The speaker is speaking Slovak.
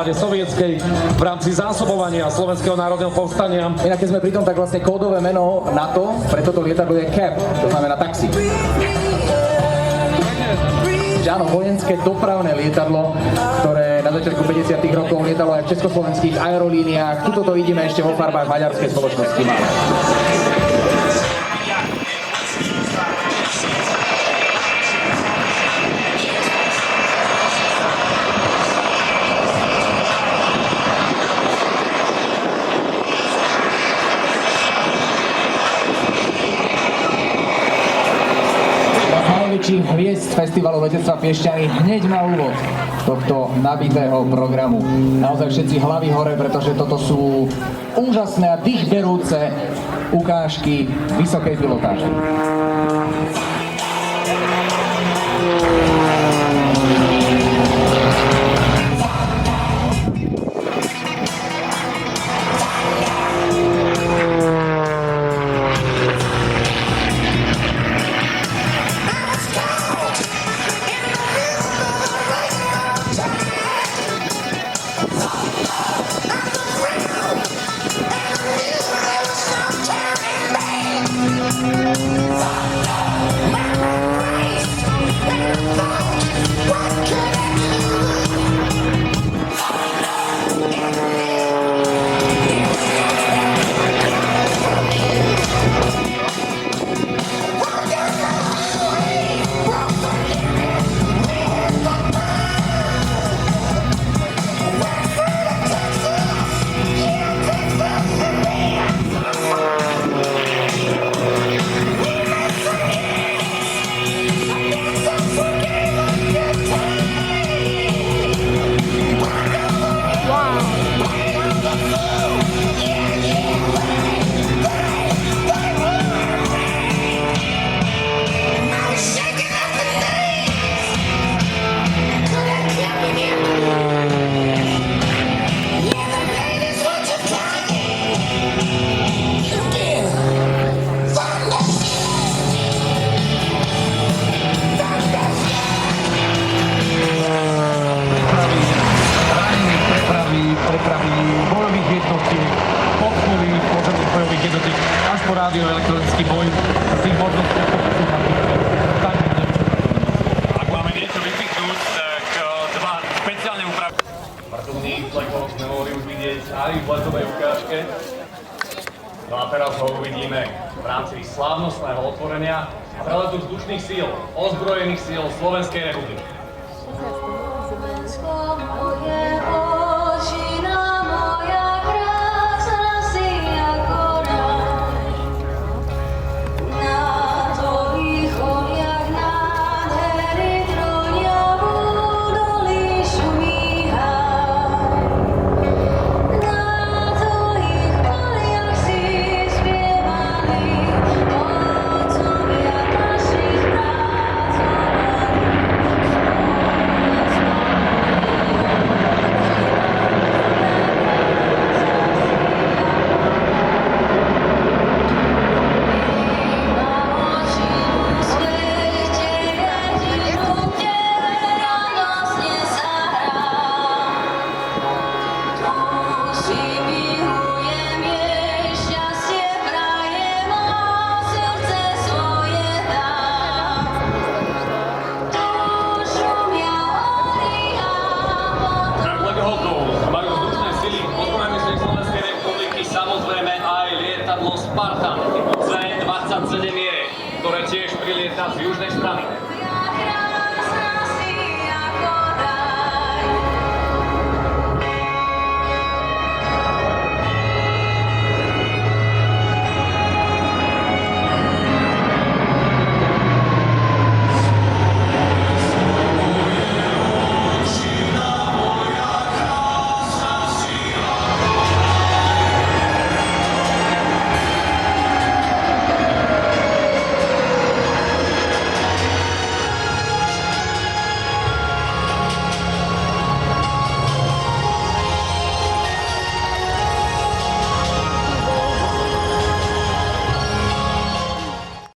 armáde sovietskej v rámci zásobovania Slovenského národného povstania. Inak keď sme pri tom, tak vlastne kódové meno NATO pre toto lietadlo je CAP, to znamená taxi. Áno, vojenské dopravné lietadlo, ktoré na začiatku 50. rokov lietalo aj v československých aerolíniách. Tuto to vidíme ešte vo farbách maďarskej spoločnosti. Hviezd festivalu letectva Piešťany hneď na úvod tohto nabitého programu. Naozaj všetci hlavy hore, pretože toto sú úžasné a dýchberúce ukážky vysokej pilotáže. Elektronický boj s tým možnosťou. Ak máme niečo vypichnúť, tak dva špeciálne upravené. Vrtulník Black Hawk sme mohli už vidieť aj v letovej ukážke. No a teraz ho uvidíme v rámci slávnostného otvorenia a preletu vzdušných síl, ozbrojených síl Slovenskej republiky. Spartan C-27, ktoré tiež prilieta z južnej strany.